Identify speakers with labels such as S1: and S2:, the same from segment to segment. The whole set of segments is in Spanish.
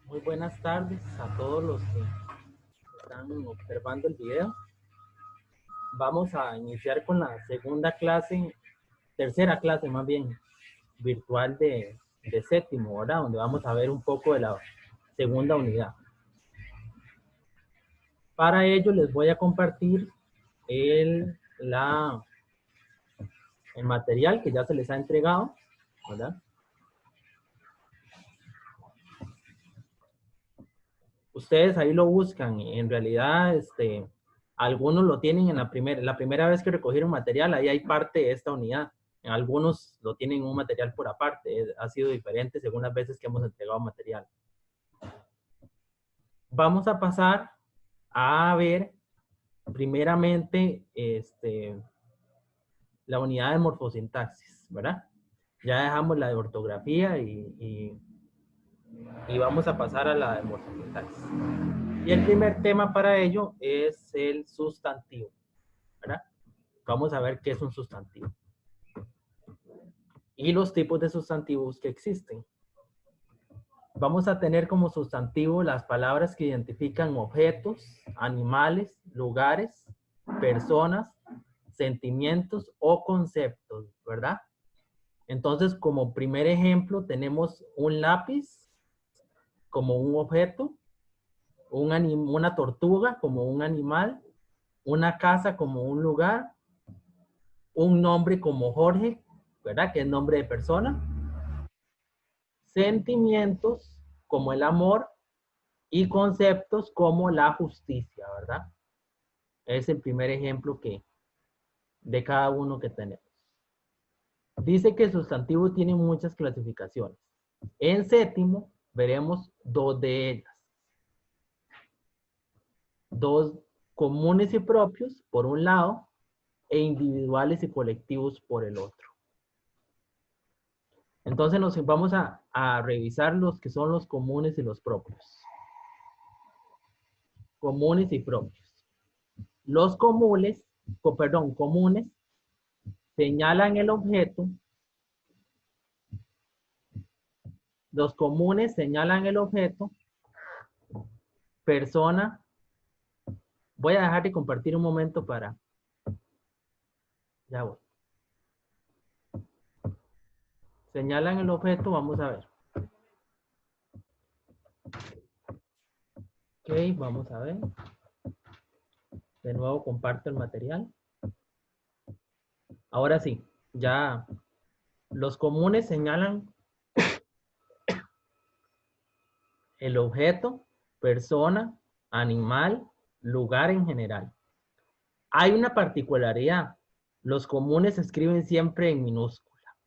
S1: Muy buenas tardes a todos los que están observando el video. Vamos a iniciar con la segunda clase, tercera clase más bien, virtual de séptimo, ¿verdad? Donde vamos a ver un poco de la segunda unidad. Para ello les voy a compartir el, el material que ya se les ha entregado, ¿verdad? Ustedes ahí lo buscan, en realidad, algunos lo tienen en la primera vez que recogieron material, ahí hay parte de esta unidad. Algunos lo tienen un material por aparte, ha sido diferente según las veces que hemos entregado material. Vamos a pasar a ver primeramente la unidad de morfosintaxis, ¿verdad? Ya dejamos la de ortografía y vamos a pasar a la de morfosintaxis. Y el primer tema para ello es el sustantivo, ¿verdad? Vamos a ver qué es un sustantivo. Y los tipos de sustantivos que existen. Vamos a tener como sustantivo las palabras que identifican objetos, animales, lugares, personas, sentimientos o conceptos, ¿verdad? Entonces, como primer ejemplo, tenemos un lápiz como un objeto, una tortuga como un animal, una casa como un lugar, un nombre como Jorge, ¿verdad? Que es nombre de persona, sentimientos como el amor y conceptos como la justicia, ¿verdad? Es el primer ejemplo de cada uno que tenemos. Dice que el sustantivo tiene muchas clasificaciones. En séptimo veremos dos de ellas. Dos comunes y propios por un lado e individuales y colectivos por el otro. Entonces nos vamos a revisar los que son los comunes y los propios. Comunes y propios. Los comunes señalan el objeto. Los comunes señalan el objeto, persona. Voy a dejar de compartir un momento para... Ya voy. Señalan el objeto, vamos a ver. Ok, vamos a ver. De nuevo comparto el material. Ahora sí, ya los comunes señalan el objeto, persona, animal, lugar en general. Hay una particularidad. Los comunes se escriben siempre en minúscula.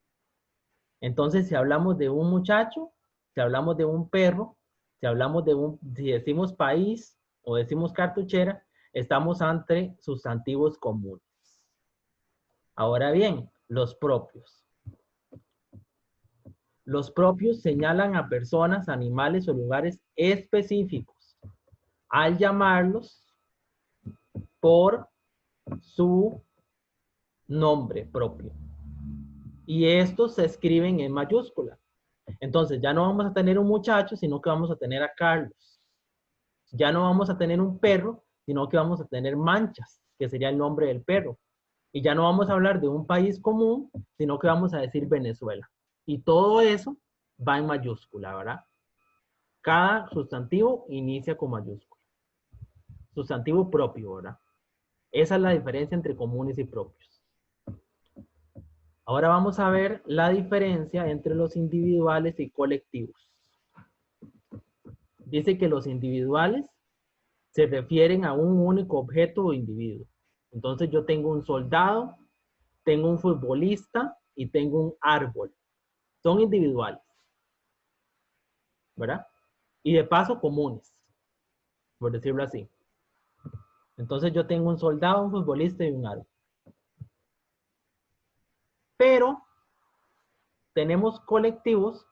S1: Entonces, si hablamos de un muchacho, si hablamos de un perro, si decimos país o decimos cartuchera, estamos ante sustantivos comunes. Ahora bien, los propios. Los propios señalan a personas, animales o lugares específicos al llamarlos por su nombre propio. Y estos se escriben en mayúscula. Entonces ya no vamos a tener un muchacho, sino que vamos a tener a Carlos. Ya no vamos a tener un perro, sino que vamos a tener Manchas, que sería el nombre del perro. Y ya no vamos a hablar de un país común, sino que vamos a decir Venezuela. Y todo eso va en mayúscula, ¿verdad? Cada sustantivo inicia con mayúscula. Sustantivo propio, ¿verdad? Esa es la diferencia entre comunes y propios. Ahora vamos a ver la diferencia entre los individuales y colectivos. Dice que los individuales se refieren a un único objeto o individuo. Entonces yo tengo un soldado, tengo un futbolista y tengo un árbol. Son individuales, ¿verdad? Y de paso comunes, por decirlo así. Entonces yo tengo un soldado, un futbolista y un árbol. Pero tenemos colectivos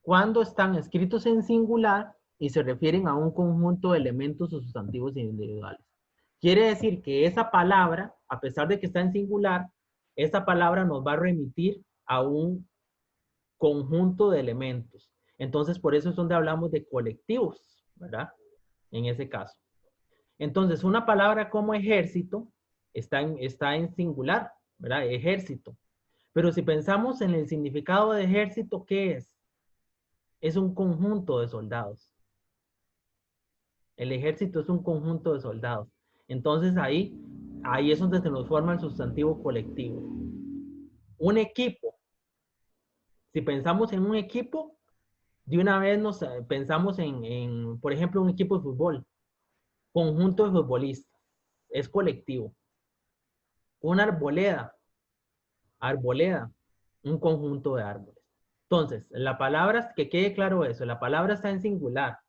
S1: cuando están escritos en singular y se refieren a un conjunto de elementos o sustantivos individuales. Quiere decir que esa palabra, a pesar de que está en singular, esa palabra nos va a remitir a un conjunto de elementos. Entonces, por eso es donde hablamos de colectivos, ¿verdad? En ese caso. Entonces, una palabra como ejército está en singular, ¿verdad? Ejército. Pero si pensamos en el significado de ejército, ¿qué es? Es un conjunto de soldados. El ejército es un conjunto de soldados. Entonces ahí es donde se nos forma el sustantivo colectivo. Un equipo. Si pensamos en un equipo, de una vez nos pensamos por ejemplo, un equipo de fútbol. Conjunto de futbolistas. Es colectivo. Una arboleda. Arboleda. Un conjunto de árboles. Entonces, la palabra, que quede claro eso, la palabra está en singular,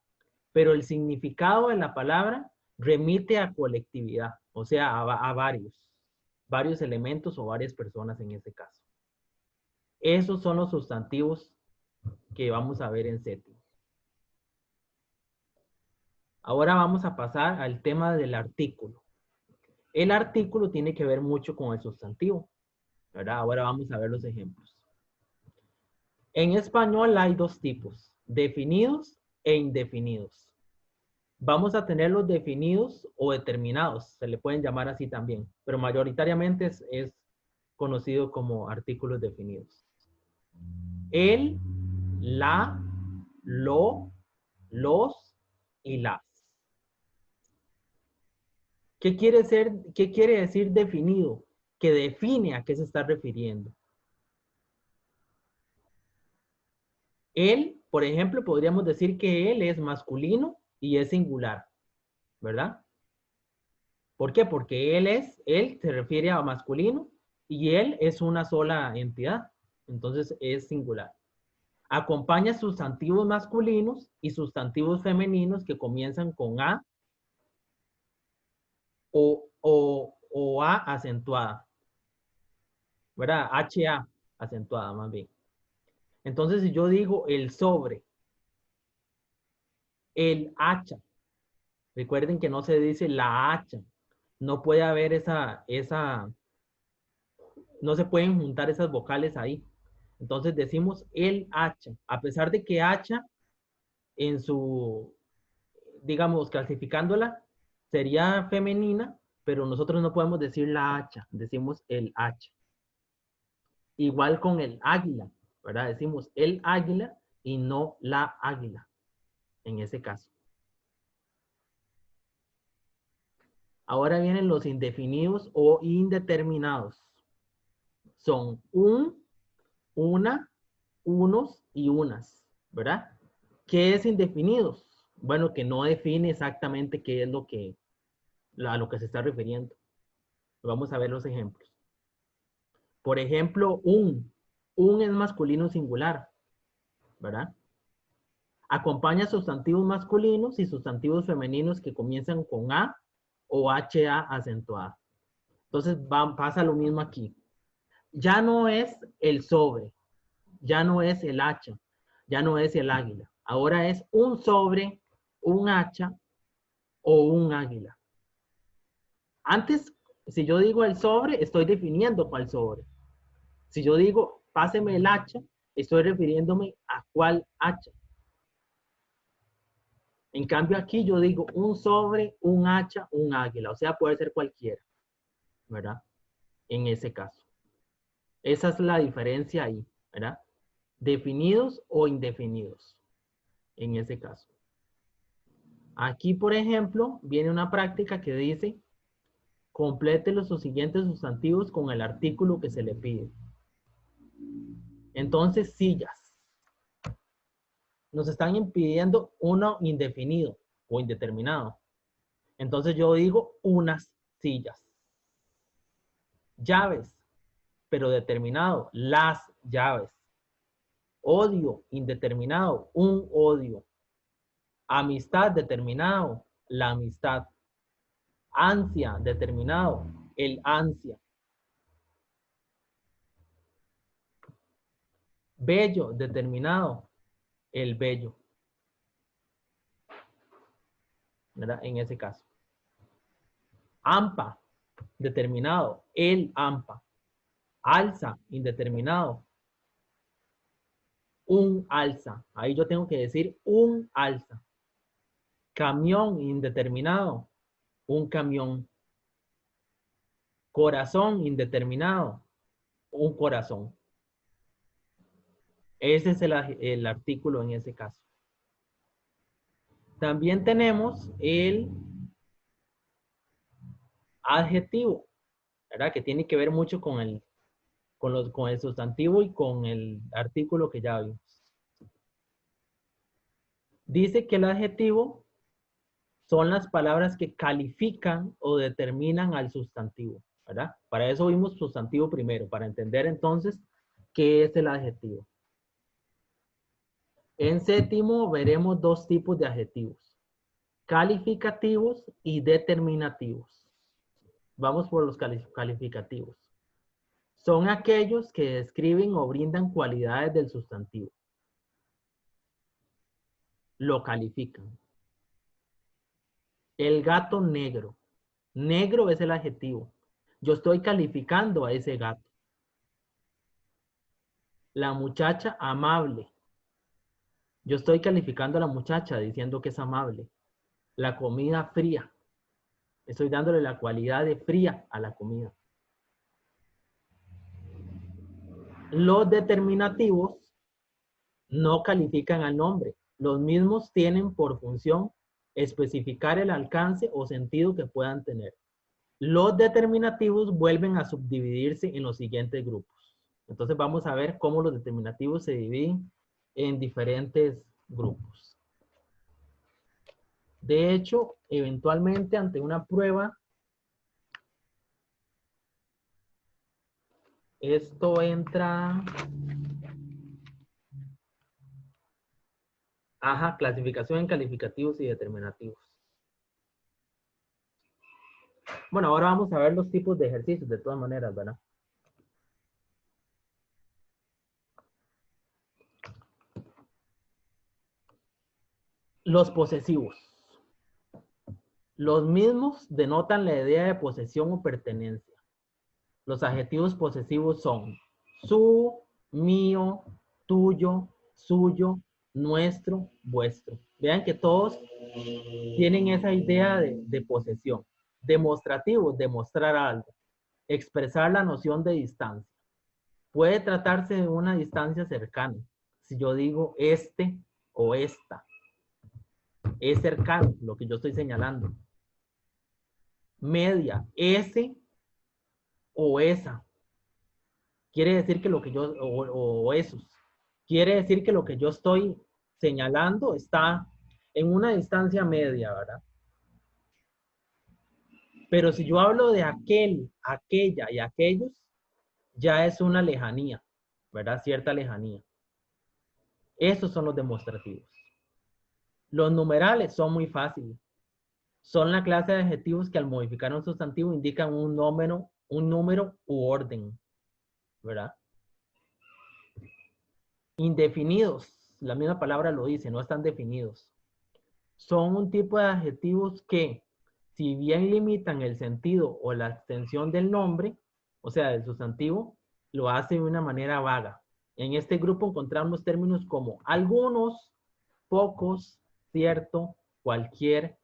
S1: pero el significado de la palabra remite a colectividad, o sea, a varios elementos o varias personas en este caso. Esos son los sustantivos que vamos a ver en SETI. Ahora vamos a pasar al tema del artículo. El artículo tiene que ver mucho con el sustantivo, ¿verdad? Ahora vamos a ver los ejemplos. En español hay dos tipos, definidos e indefinidos. Vamos a tener los definidos o determinados, se le pueden llamar así también, pero mayoritariamente es conocido como artículos definidos. El, la, lo, los y las. ¿Qué quiere decir definido? Que define a qué se está refiriendo. Él, por ejemplo, podríamos decir que él es masculino y es singular, ¿verdad? ¿Por qué? Porque él se refiere a masculino y él es una sola entidad. Entonces es singular. Acompaña sustantivos masculinos y sustantivos femeninos que comienzan con A o A acentuada. ¿Verdad? HA acentuada más bien. Entonces si yo digo el sobre, el hacha, recuerden que no se dice la hacha. No puede haber no se pueden juntar esas vocales ahí. Entonces decimos el hacha, a pesar de que hacha en su, digamos, clasificándola, sería femenina, pero nosotros no podemos decir la hacha, decimos el hacha. Igual con el águila, ¿verdad? Decimos el águila y no la águila, en ese caso. Ahora vienen los indefinidos o indeterminados. Son una, unos y unas, ¿verdad? ¿Qué es indefinidos? Bueno, que no define exactamente qué es a lo que se está refiriendo. Vamos a ver los ejemplos. Por ejemplo, un es masculino singular, ¿verdad? Acompaña sustantivos masculinos y sustantivos femeninos que comienzan con A o HA acentuada. Entonces pasa lo mismo aquí. Ya no es el sobre, ya no es el hacha, ya no es el águila. Ahora es un sobre, un hacha o un águila. Antes, si yo digo el sobre, estoy definiendo cuál sobre. Si yo digo, páseme el hacha, estoy refiriéndome a cuál hacha. En cambio aquí yo digo un sobre, un hacha, un águila. O sea, puede ser cualquiera, ¿verdad? En ese caso. Esa es la diferencia ahí, ¿verdad? Definidos o indefinidos, en ese caso. Aquí, por ejemplo, viene una práctica que dice, complete los siguientes sustantivos con el artículo que se le pide. Entonces, sillas. Nos están impidiendo uno indefinido o indeterminado. Entonces yo digo unas sillas. Llaves, pero determinado, las llaves. Odio, indeterminado, un odio. Amistad, determinado, la amistad. Ansia, determinado, el ansia. Bello, determinado, el bello. ¿Verdad? En ese caso. Ampa, determinado, el ampa. Alza, indeterminado, Un alza. Ahí yo tengo que decir un alza. Camión indeterminado. Un camión. Corazón indeterminado. Un corazón. Ese es el artículo en ese caso. También tenemos el adjetivo, ¿verdad? Que tiene que ver mucho con el sustantivo y con el artículo que ya vimos. Dice que el adjetivo son las palabras que califican o determinan al sustantivo, ¿verdad? Para eso vimos sustantivo primero, para entender entonces qué es el adjetivo. En séptimo veremos dos tipos de adjetivos, calificativos y determinativos. Vamos por los calificativos. Son aquellos que describen o brindan cualidades del sustantivo. Lo califican. El gato negro. Negro es el adjetivo. Yo estoy calificando a ese gato. La muchacha amable. Yo estoy calificando a la muchacha diciendo que es amable. La comida fría. Estoy dándole la cualidad de fría a la comida. Los determinativos no califican al nombre. Los mismos tienen por función especificar el alcance o sentido que puedan tener. Los determinativos vuelven a subdividirse en los siguientes grupos. Entonces vamos a ver cómo los determinativos se dividen en diferentes grupos. De hecho, eventualmente ante una prueba, esto entra... Ajá, clasificación en calificativos y determinativos. Bueno, ahora vamos a ver los tipos de ejercicios de todas maneras, ¿verdad? Los posesivos. Los mismos denotan la idea de posesión o pertenencia. Los adjetivos posesivos son su, mío, tuyo, suyo, nuestro, vuestro. Vean que todos tienen esa idea de posesión. Demostrativo, demostrar algo. Expresar la noción de distancia. Puede tratarse de una distancia cercana. Si yo digo este o esta, es cercano lo que yo estoy señalando. Media, ese o esa. Quiere decir que lo que yo, o esos, quiere decir que lo que yo estoy señalando está en una distancia media, ¿verdad? Pero si yo hablo de aquel, aquella y aquellos, ya es una lejanía, ¿verdad? Cierta lejanía. Esos son los demostrativos. Los numerales son muy fáciles. Son la clase de adjetivos que al modificar un sustantivo indican un número u orden, ¿verdad? Indefinidos, la misma palabra lo dice, no están definidos. Son un tipo de adjetivos que, si bien limitan el sentido o la extensión del nombre, o sea, del sustantivo, lo hace de una manera vaga. En este grupo encontramos términos como algunos, pocos, cierto, cualquier,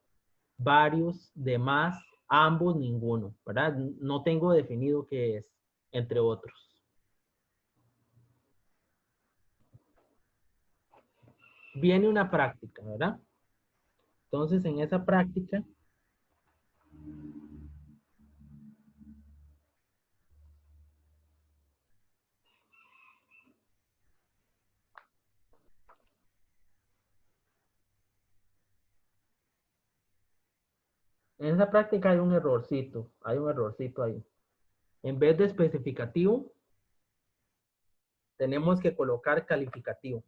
S1: varios, demás, ambos, ninguno, ¿verdad? No tengo definido qué es, entre otros. Viene una práctica, ¿verdad? Entonces, en esa práctica, hay un errorcito ahí. En vez de especificativo, tenemos que colocar calificativo.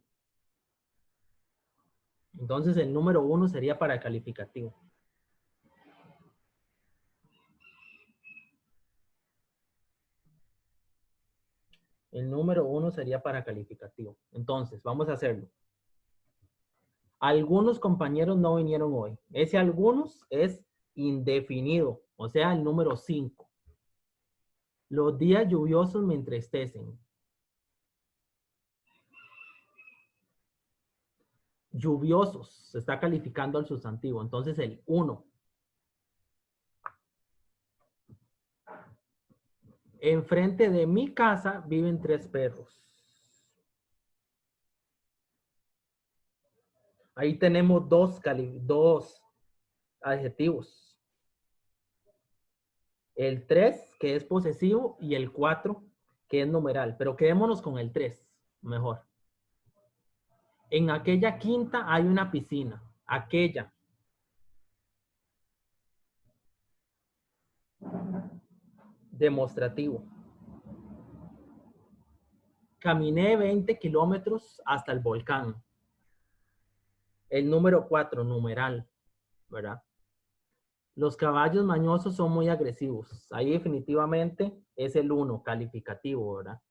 S1: Entonces el número 1 sería para calificativo. El número 1 sería para calificativo. Entonces, vamos a hacerlo. Algunos compañeros no vinieron hoy. Ese algunos es indefinido, o sea, el número 5. Los días lluviosos me entristecen. lluviosos, se está calificando al sustantivo. Entonces el 1. Enfrente de mi casa viven 3 perros. Ahí tenemos dos adjetivos. El 3, que es posesivo, y el 4, que es numeral. Pero quedémonos con el 3, mejor. En aquella quinta hay una piscina. Aquella. Demostrativo. Caminé 20 kilómetros hasta el volcán. El número 4, numeral, ¿verdad? Los caballos mañosos son muy agresivos. Ahí definitivamente es el 1, calificativo, ¿verdad?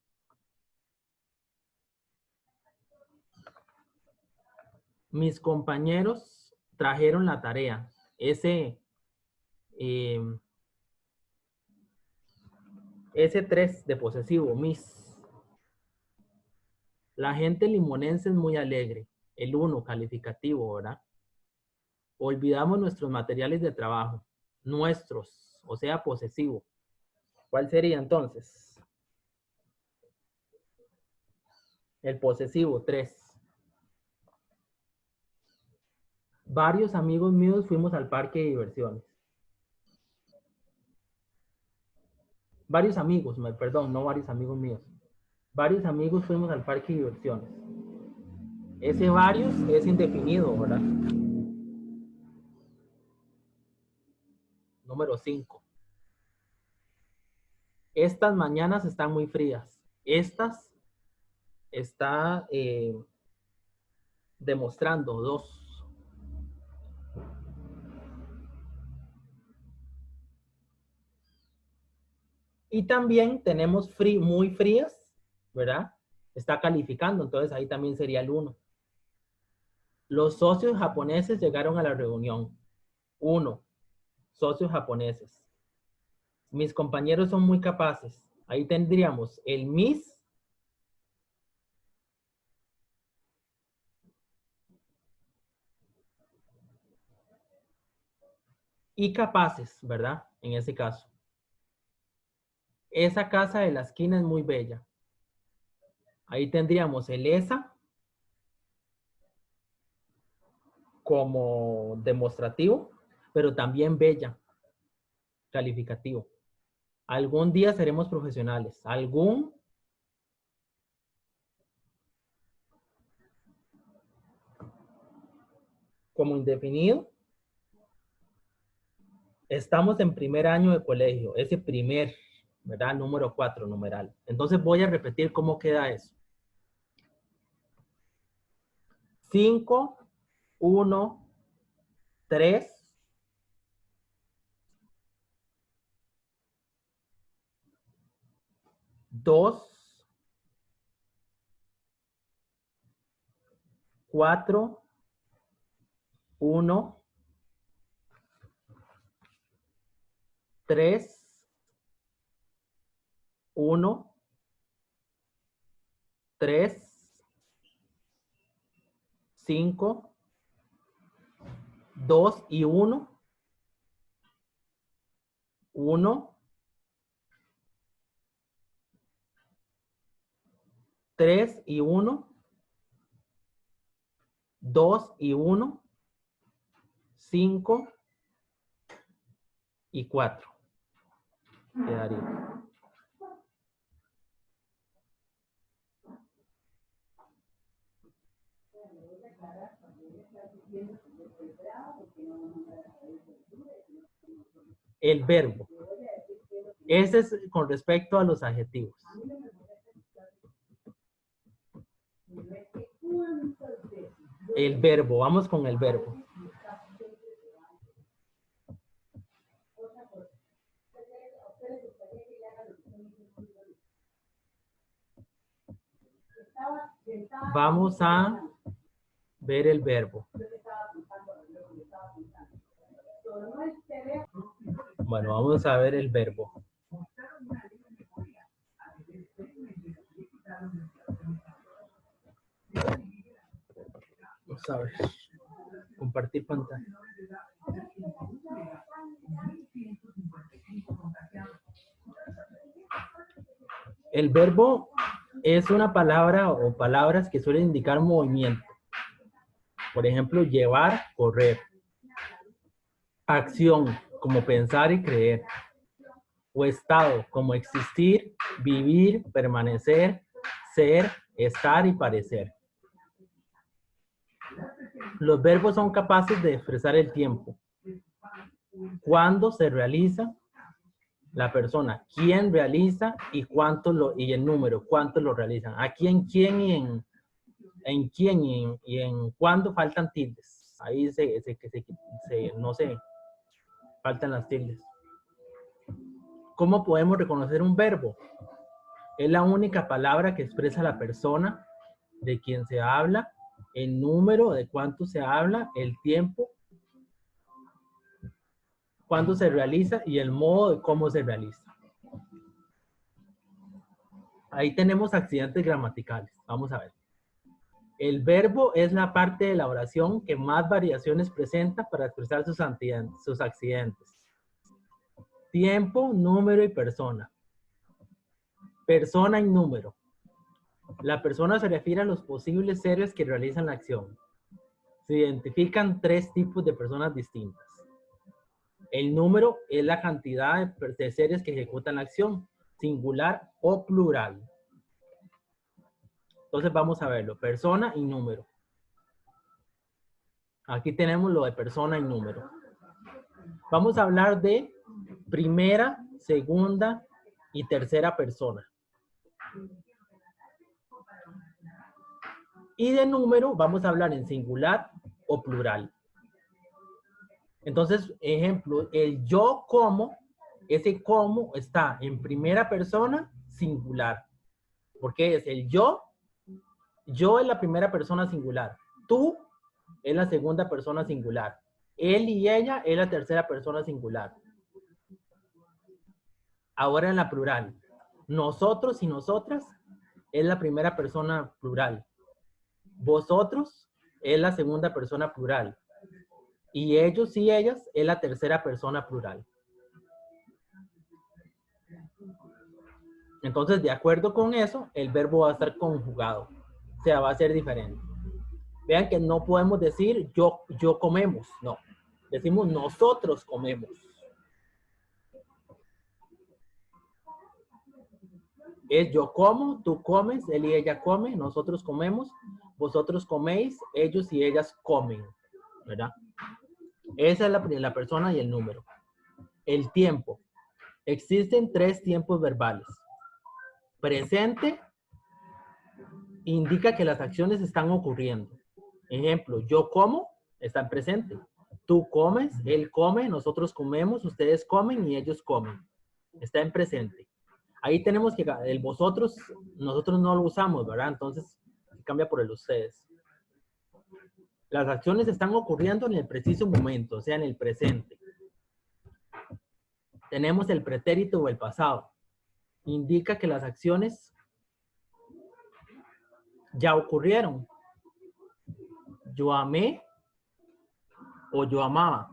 S1: Mis compañeros trajeron la tarea. Ese 3 de posesivo, mis. La gente limonense es muy alegre. El 1, calificativo, ¿verdad? Olvidamos nuestros materiales de trabajo. Nuestros, o sea, posesivo. ¿Cuál sería entonces? El posesivo, 3. Varios amigos míos fuimos al parque de diversiones. Varios amigos, perdón, no varios amigos míos. Varios amigos fuimos al parque de diversiones. Ese varios es indefinido, ¿verdad? Número 5. Estas mañanas están muy frías. Estas está demostrando 2. Y también tenemos muy frías, ¿verdad? Está calificando, entonces ahí también sería el 1. Los socios japoneses llegaron a la reunión. 1. Socios japoneses. Mis compañeros son muy capaces. Ahí tendríamos el mis y capaces, ¿verdad? En ese caso. Esa casa de la esquina es muy bella. Ahí tendríamos el esa como demostrativo, pero también bella, calificativo. Algún día seremos profesionales. Algún como indefinido. Estamos en primer año de colegio. Ese primer, ¿verdad? Número 4, numeral. Entonces voy a repetir cómo queda eso. 5, 1, 3, 2, 4, 1, 3, 1, 3, 5, 2 y 1, 1, 3 y 1, 2 y 1, 5 y 4. Quedaría. El verbo. Ese es con respecto a los adjetivos. El verbo, vamos con el verbo. Vamos a ver el verbo. Bueno, vamos a ver el verbo. Vamos a ver. Compartir pantalla. El verbo es una palabra o palabras que suelen indicar movimiento. Por ejemplo, llevar, correr. Acción, como pensar y creer. O estado, como existir, vivir, permanecer, ser, estar y parecer. Los verbos son capaces de expresar el tiempo. Cuándo se realiza, la persona, quién realiza y y el número, cuántos lo realizan. Aquí en quién y en quién y en cuándo faltan tildes. Ahí no sé, faltan las tildes. ¿Cómo podemos reconocer un verbo? Es la única palabra que expresa la persona de quien se habla, el número de cuánto se habla, el tiempo, cuándo se realiza y el modo de cómo se realiza. Ahí tenemos accidentes gramaticales. Vamos a ver. El verbo es la parte de la oración que más variaciones presenta para expresar sus accidentes. Tiempo, número y persona. Persona y número. La persona se refiere a los posibles seres que realizan la acción. Se identifican 3 tipos de personas distintas. El número es la cantidad de seres que ejecutan la acción, singular o plural. Entonces vamos a verlo, persona y número. Aquí tenemos lo de persona y número. Vamos a hablar de primera, segunda y tercera persona. Y de número vamos a hablar en singular o plural. Entonces, ejemplo, el yo como, ese como está en primera persona singular. Porque es el yo es la primera persona singular. Tú es la segunda persona singular. Él y ella es la tercera persona singular. Ahora en la plural. Nosotros y nosotras es la primera persona plural. Vosotros es la segunda persona plural. Y ellos y ellas es la tercera persona plural. Entonces, de acuerdo con eso, el verbo va a estar conjugado. O sea, va a ser diferente. Vean que no podemos decir yo comemos. No. Decimos nosotros comemos. Es yo como, tú comes, él y ella come, nosotros comemos, vosotros coméis, ellos y ellas comen. ¿Verdad? Esa es la persona y el número. El tiempo. Existen 3 tiempos verbales. Presente indica que las acciones están ocurriendo. Ejemplo, yo como, está en presente. Tú comes, él come, nosotros comemos, ustedes comen y ellos comen. Está en presente. Ahí tenemos que el vosotros, nosotros no lo usamos, ¿verdad? Entonces, cambia por el ustedes. Las acciones están ocurriendo en el preciso momento, o sea, en el presente. Tenemos el pretérito o el pasado. Indica que las acciones ya ocurrieron. Yo amé o yo amaba.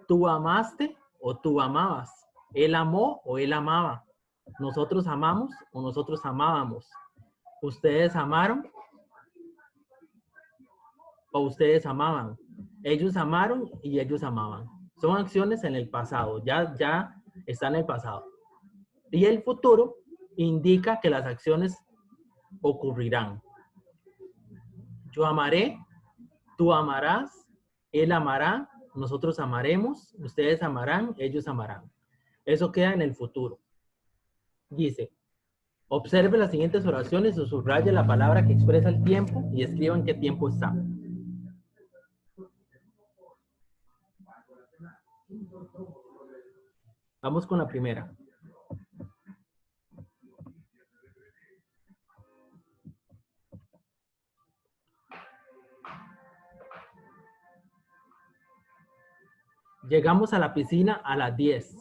S1: Tú amaste o tú amabas. Él amó o él amaba. Nosotros amamos o nosotros amábamos. Ustedes amaron o ustedes amaban. Ellos amaron y ellos amaban. Son acciones en el pasado. Ya está en el pasado. Y el futuro indica que las acciones ocurrirán. Yo amaré, tú amarás, él amará, nosotros amaremos, ustedes amarán, ellos amarán. Eso queda en el futuro. Dice, observe las siguientes oraciones o subraye la palabra que expresa el tiempo y escriba en qué tiempo está. Vamos con la primera. Llegamos a la piscina a las 10.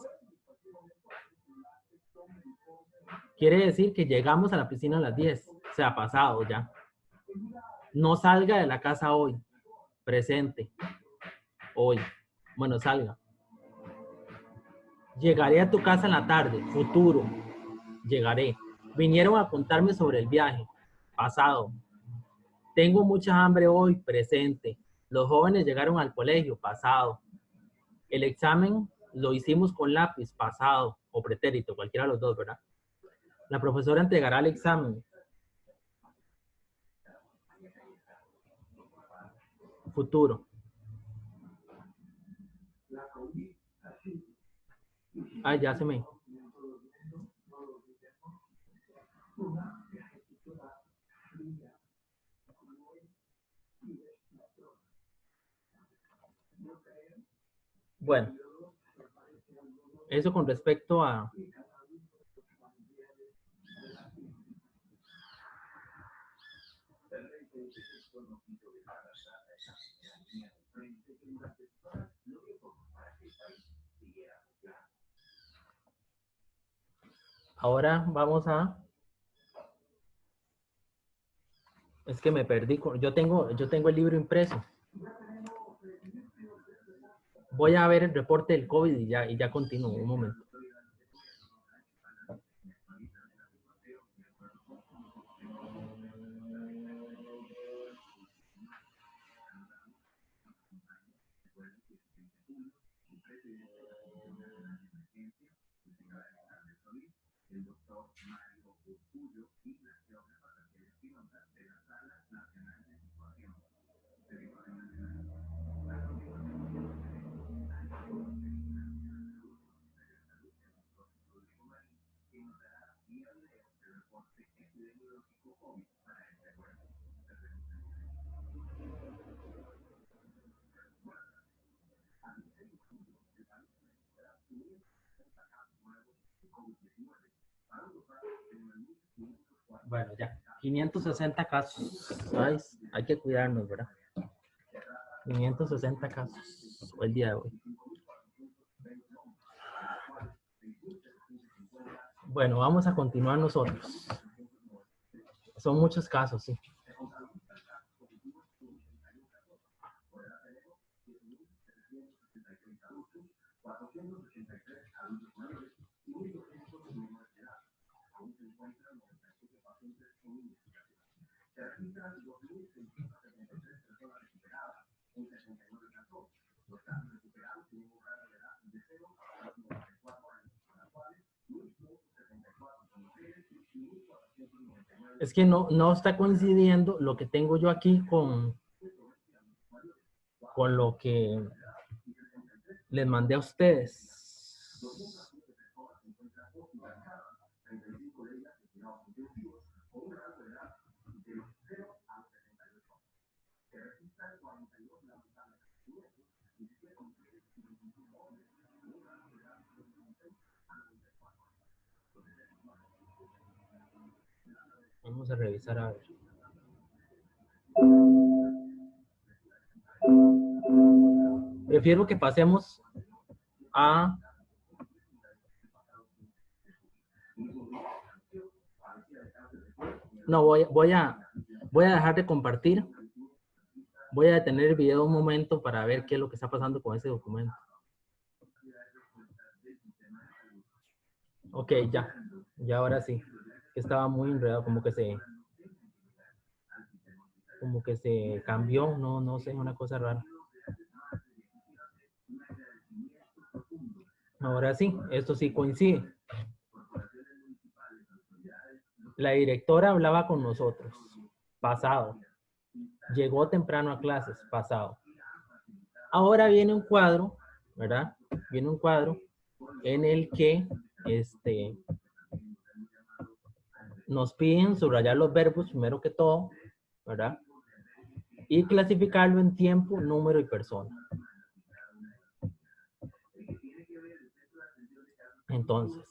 S1: Quiere decir que llegamos a la piscina a las 10. Se ha pasado ya. No salga de la casa hoy. presente, hoy. Bueno, salga. Llegaré a tu casa en la tarde, futuro. Llegaré. Vinieron a contarme sobre el viaje, pasado. Tengo mucha hambre hoy, presente. Los jóvenes llegaron al colegio, pasado. El examen lo hicimos con lápiz, pasado, o pretérito, cualquiera de los dos, ¿verdad? La profesora entregará el examen. Futuro. Ay, ya se me... Bueno, eso con respecto a... Ahora vamos a... Es que me perdí. Yo tengo el libro impreso. Voy a ver el reporte del COVID y ya continúo. Un momento. Bueno, ya. 560 casos. Ay, hay que cuidarnos, ¿verdad? 560 casos el día de hoy. Bueno, vamos a continuar nosotros. Son muchos casos, sí. Es que no está coincidiendo lo que tengo yo aquí con lo que les mandé a ustedes. Vamos a revisar a ver. Prefiero que pasemos a... No, voy a dejar de compartir. Voy a detener el video un momento para ver qué es lo que está pasando con ese documento. Ok, ya. Ya ahora sí. Estaba muy enredado, como que se cambió, no sé, una cosa rara. Ahora sí, esto sí coincide. La directora hablaba con nosotros, pasado. Llegó temprano a clases, pasado. Ahora viene un cuadro, ¿verdad? Viene un cuadro en el que nos piden subrayar los verbos primero que todo, ¿verdad? Y clasificarlo en tiempo, número y persona. Entonces,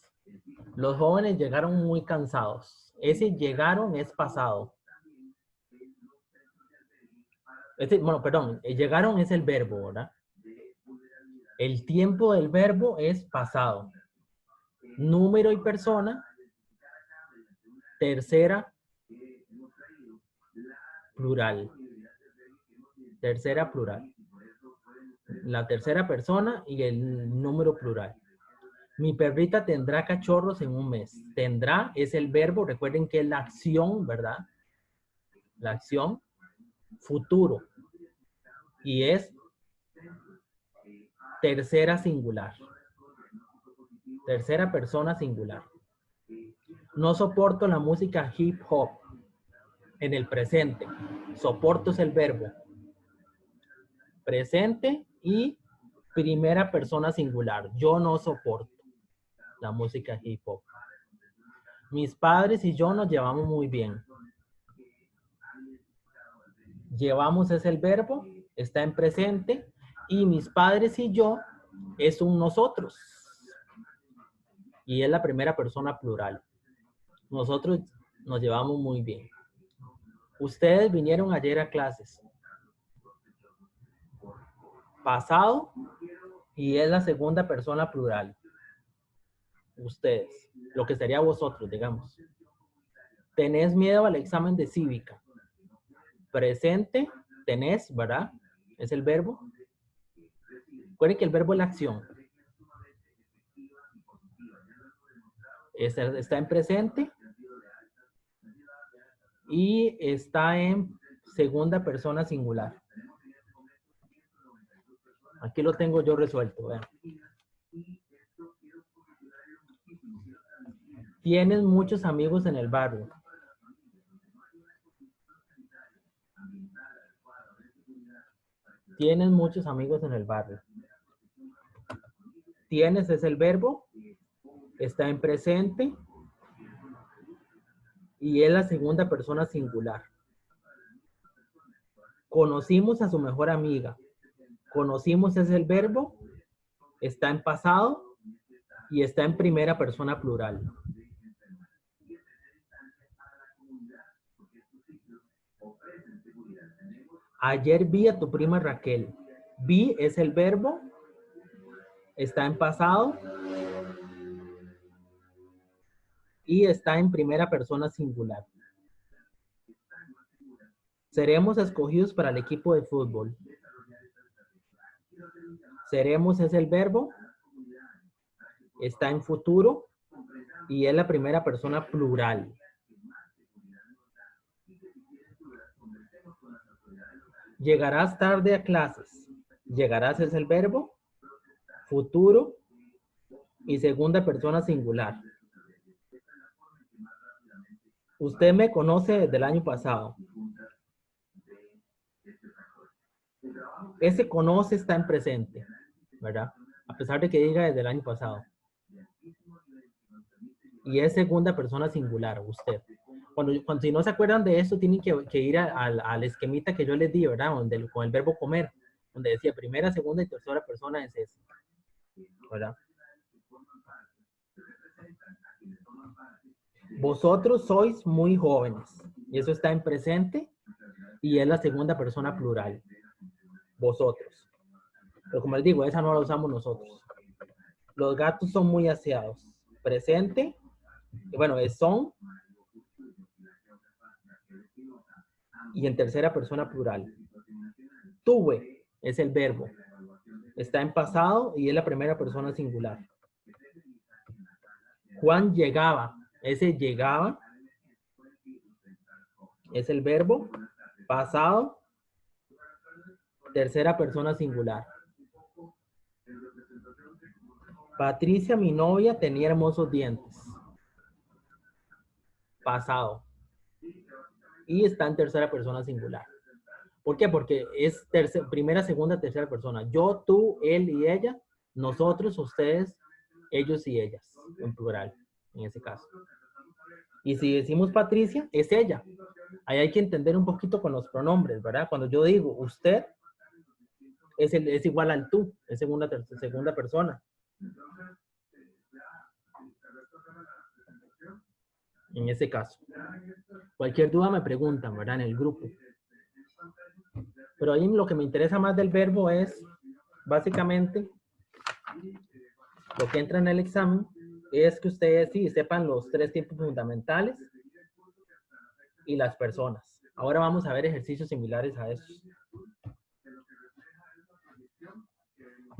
S1: los jóvenes llegaron muy cansados. Ese llegaron es pasado. Bueno, perdón, llegaron es el verbo, ¿verdad? El tiempo del verbo es pasado. Número y persona, tercera, plural. Tercera plural. La tercera persona y el número plural. Mi perrita tendrá cachorros en un mes. Tendrá es el verbo. Recuerden que es la acción, ¿verdad? La acción. Futuro. Y es tercera singular. Tercera persona singular. No soporto la música hip hop. En el presente. Soporto es el verbo. Presente y primera persona singular. Yo no soporto la música hip hop. Mis padres y yo nos llevamos muy bien. Llevamos es el verbo, está en presente, y mis padres y yo es un nosotros. Y es la primera persona plural. Nosotros nos llevamos muy bien. Ustedes vinieron ayer a clases. Pasado y es la segunda persona plural. Ustedes, lo que sería vosotros, digamos. Tenés miedo al examen de cívica. Presente, tenés, ¿verdad? Es el verbo. Recuerden que el verbo es la acción. Está en presente y está en segunda persona singular. Aquí lo tengo yo resuelto. Vean. Tienes muchos amigos en el barrio. Tienes muchos amigos en el barrio. Tienes es el verbo. Está en presente. Y es la segunda persona singular. Conocimos a su mejor amiga. Conocimos es el verbo. Está en pasado. Y está en primera persona plural. Ayer vi a tu prima Raquel. Vi es el verbo. Está en pasado. Y está en primera persona singular. Seremos escogidos para el equipo de fútbol. Seremos es el verbo. Está en futuro. Y es la primera persona plural. Llegarás tarde a clases. Llegarás es el verbo. Futuro. Y segunda persona singular. Usted me conoce desde el año pasado. Ese conoce está en presente, ¿verdad? A pesar de que diga desde el año pasado. Y es segunda persona singular, usted. Cuando si no se acuerdan de esto, tienen que ir al esquemita que yo les di, ¿verdad? Con el verbo comer, donde decía primera, segunda y tercera persona es ese, ¿verdad? Vosotros sois muy jóvenes. Y eso está en presente y es la segunda persona plural. Vosotros. Pero como les digo, esa no la usamos nosotros. Los gatos son muy aseados. Presente. Bueno, es son. Y en tercera persona plural. Tuve es el verbo. Está en pasado y es la primera persona singular. Juan llegaba. Ese llegaba es el verbo. Pasado. Tercera persona singular. Patricia, mi novia, tenía hermosos dientes. Pasado. Y está en tercera persona singular. ¿Por qué? Porque es primera, segunda, tercera persona. Yo, tú, él y ella, nosotros, ustedes, ellos y ellas, en plural, en ese caso. Y si decimos Patricia, es ella. Ahí hay que entender un poquito con los pronombres, ¿verdad? Cuando yo digo usted, es igual al tú, es segunda persona. En ese caso. Cualquier duda me preguntan, ¿verdad? En el grupo. Pero ahí lo que me interesa más del verbo es, básicamente, lo que entra en el examen es que ustedes sí sepan los 3 tiempos fundamentales y las personas. Ahora vamos a ver ejercicios similares a esos.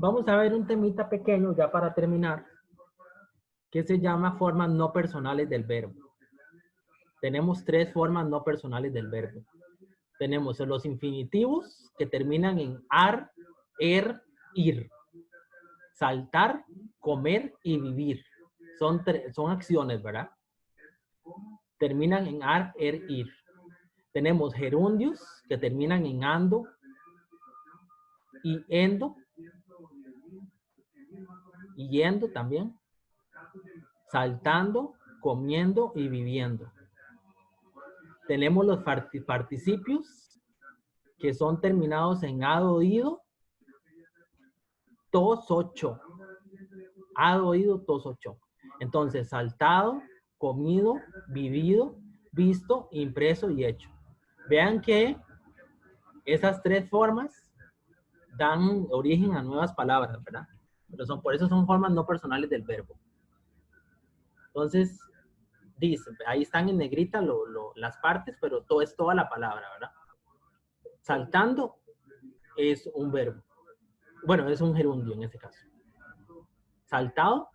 S1: Vamos a ver un temita pequeño ya para terminar, que se llama formas no personales del verbo. Tenemos tres formas no personales del verbo. Tenemos los infinitivos que terminan en ar, er, ir. Saltar, comer y vivir. Son acciones, ¿verdad? Terminan en ar, er, ir. Tenemos gerundios que terminan en ando y endo. Y yendo también. Saltando, comiendo y viviendo. Tenemos los participios que son terminados en ado, ido, tos, ocho. Ado, ido, tos, ocho. Entonces, saltado, comido, vivido, visto, impreso y hecho. Vean que esas tres formas dan origen a nuevas palabras, ¿verdad? Pero por eso son formas no personales del verbo. Entonces, dice, ahí están en negrita las partes, pero todo es toda la palabra, ¿verdad? Saltando es un verbo. Bueno, es un gerundio en este caso. Saltado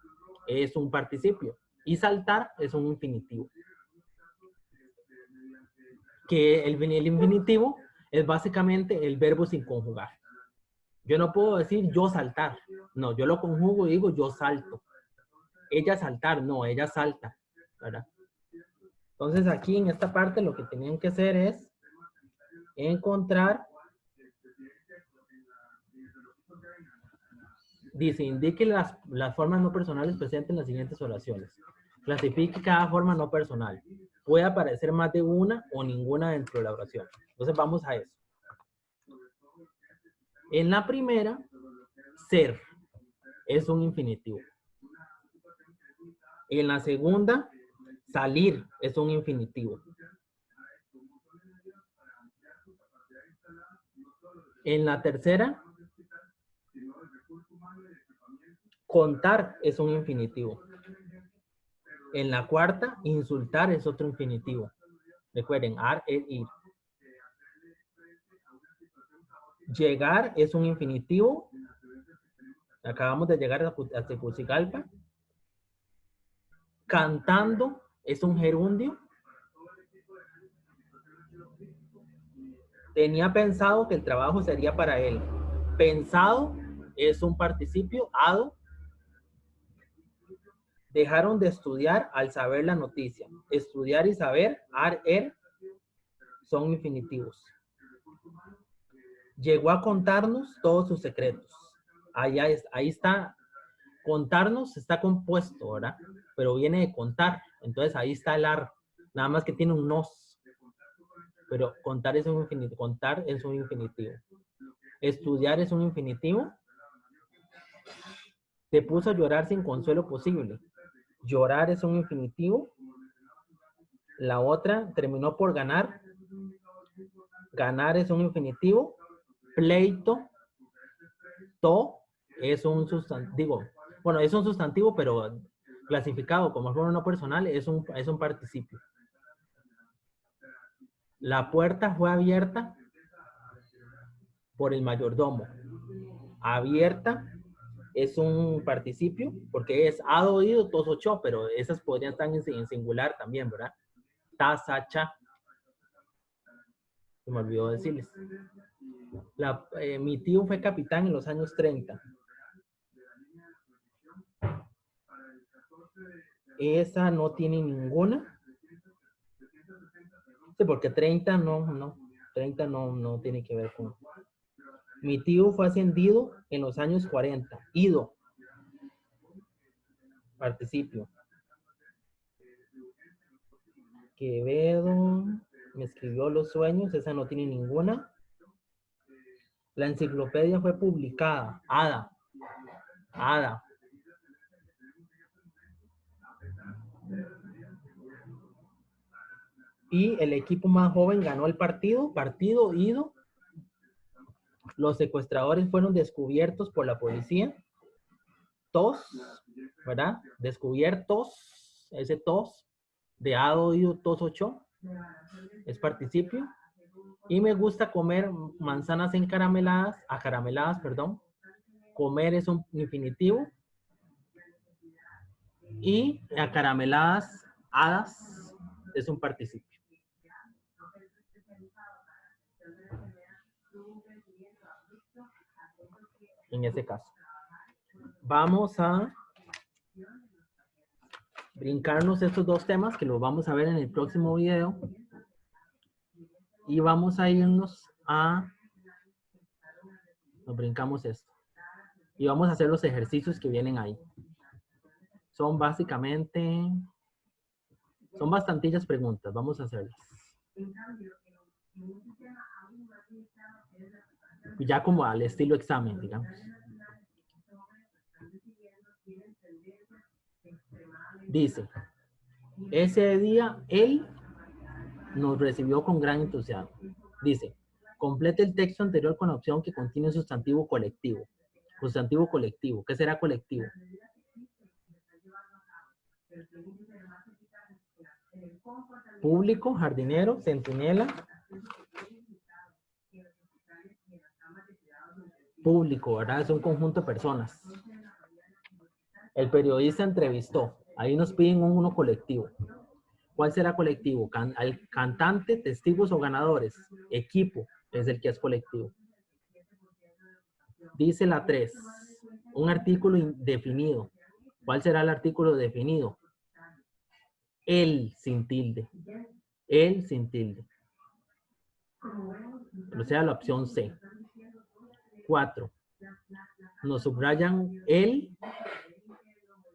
S1: es un participio. Y saltar es un infinitivo. Que el infinitivo es básicamente el verbo sin conjugar. Yo no puedo decir yo saltar. No, yo lo conjugo y digo yo salto. Ella saltar, no, ella salta, ¿verdad? Entonces aquí en esta parte lo que tenían que hacer es encontrar, dice, indique las formas no personales presentes en las siguientes oraciones. Clasifique cada forma no personal. Puede aparecer más de una o ninguna dentro de la oración. Entonces vamos a eso. En la primera, ser es un infinitivo. En la segunda, salir es un infinitivo. En la tercera, contar es un infinitivo. En la cuarta, insultar es otro infinitivo. Recuerden, ar, el, ir. Llegar es un infinitivo. Acabamos de llegar a Tegucigalpa. Cantando es un gerundio. Tenía pensado que el trabajo sería para él. Pensado es un participio, ado. Dejaron de estudiar al saber la noticia. Estudiar y saber, ar, er, son infinitivos. Llegó a contarnos todos sus secretos. Ahí está. Contarnos está compuesto, ¿verdad? Pero viene de contar. Entonces ahí está el ar. Nada más que tiene un nos. Pero contar es un infinitivo. Contar es un infinitivo. Estudiar es un infinitivo. Te puso a llorar sin consuelo posible. Llorar es un infinitivo. La otra terminó por ganar. Ganar es un infinitivo. Pleito. To es un sustantivo. Bueno, es un sustantivo, pero clasificado como forma no personal es un participio. La puerta fue abierta por el mayordomo. Abierta es un participio porque es ado, ido, tos, ocho, pero esas podrían estar en singular también, ¿verdad? Tasacha. Se me olvidó decirles. Mi tío fue capitán en los años 30. Esa no tiene ninguna. Sí, porque 30 no. 30 no tiene que ver con... Mi tío fue ascendido en los años 40. Ido. Participio. Quevedo me escribió los sueños. Esa no tiene ninguna. La enciclopedia fue publicada. Ada. Ada. Y el equipo más joven ganó el partido. Partido, ido. Los secuestradores fueron descubiertos por la policía. Tos, ¿verdad? Descubiertos. Ese tos. De ado, ido, tos, ocho. Es participio. Y me gusta comer manzanas acarameladas, perdón. Comer es un infinitivo. Y acarameladas, hadas, es un participio. En ese caso. Vamos a brincarnos estos dos temas que los vamos a ver en el próximo video. Y vamos a irnos a... Nos brincamos esto. Y vamos a hacer los ejercicios que vienen ahí. Son básicamente... Son bastantillas preguntas. Vamos a hacerlas. Ya como al estilo examen, digamos. Dice, ese día él nos recibió con gran entusiasmo. Dice, complete el texto anterior con la opción que contiene sustantivo colectivo. Sustantivo colectivo. ¿Qué será colectivo? Público, jardinero, centinela. Público, ¿verdad? Es un conjunto de personas. El periodista entrevistó. Ahí nos piden uno colectivo. ¿Cuál será colectivo? Al cantante, testigos o ganadores. Equipo es el que es colectivo. Dice la 3. Un artículo indefinido. ¿Cuál será el artículo definido? El sin tilde. El sin tilde. O sea, la opción C. 4. Nos subrayan el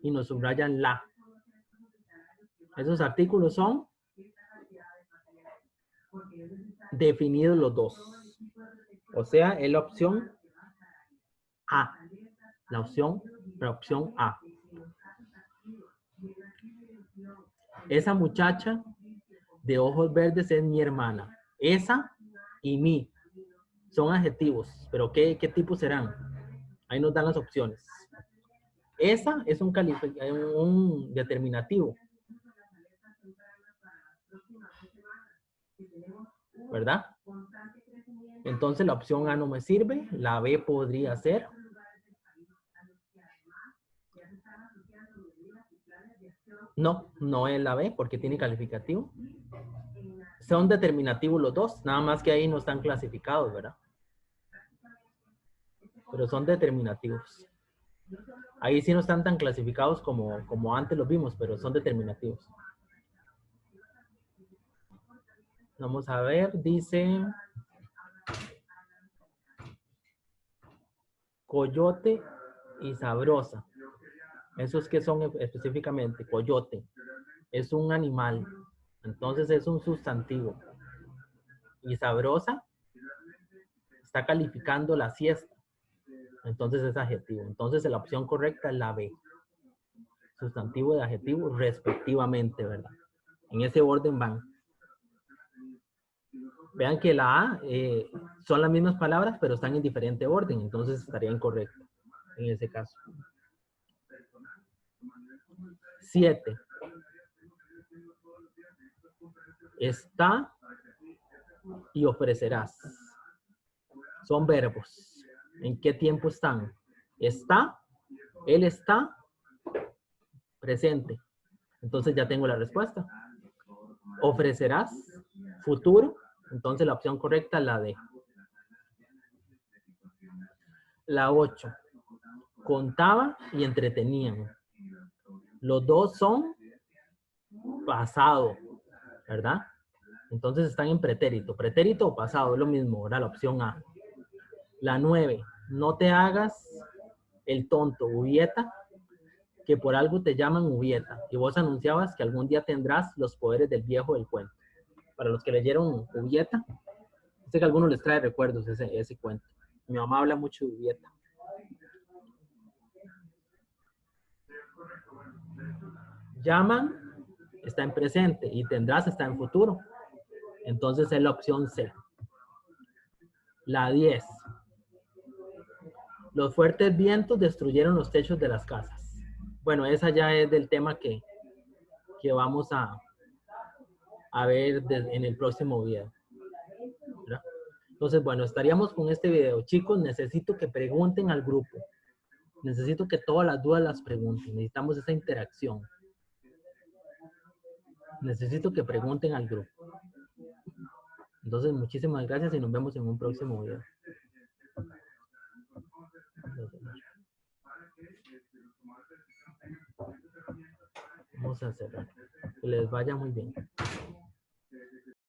S1: y nos subrayan la. Esos artículos son definidos los dos. O sea, es la opción A. La opción A. Esa muchacha de ojos verdes es mi hermana. Esa y mi son adjetivos. ¿Pero qué tipo serán? Ahí nos dan las opciones. Esa es un determinativo. ¿Verdad? Entonces la opción A no me sirve. La B podría ser. No, no es la B porque tiene calificativo. Son determinativos los dos, nada más que ahí no están clasificados, ¿verdad? Pero son determinativos. Ahí sí no están tan clasificados como antes los vimos, pero son determinativos. Vamos a ver, dice... Coyote y sabrosa. ¿Esos qué son específicamente? Coyote. Es un animal. Entonces es un sustantivo. Y sabrosa está calificando la siesta. Entonces es adjetivo. Entonces la opción correcta es la B. Sustantivo y adjetivo respectivamente, ¿verdad? En ese orden van. Vean que la A son las mismas palabras, pero están en diferente orden. Entonces estaría incorrecto en ese caso. 7. Está y ofrecerás. Son verbos. ¿En qué tiempo están? Está, él está, presente. Entonces ya tengo la respuesta. Ofrecerás, futuro. Entonces la opción correcta es la D. La 8. Contaba y entretenían. Los dos son pasado, ¿verdad? Entonces están en pretérito. Pretérito o pasado es lo mismo, ¿verdad? La opción A. La 9. No te hagas el tonto, Ubieta, que por algo te llaman Ubieta. Y vos anunciabas que algún día tendrás los poderes del viejo del cuento. Para los que leyeron Ubieta, sé que a algunos les trae recuerdos ese cuento. Mi mamá habla mucho de Ubieta. Llaman está en presente y tendrás está en futuro. Entonces es la opción C. La 10. Los fuertes vientos destruyeron los techos de las casas. Bueno, esa ya es del tema que vamos a ver en el próximo video. ¿Verdad? Entonces, bueno, estaríamos con este video. Chicos, necesito que pregunten al grupo. Necesito que todas las dudas las pregunten. Necesitamos esa interacción. Necesito que pregunten al grupo. Entonces, muchísimas gracias y nos vemos en un próximo video. Vamos a cerrar. Que les vaya muy bien.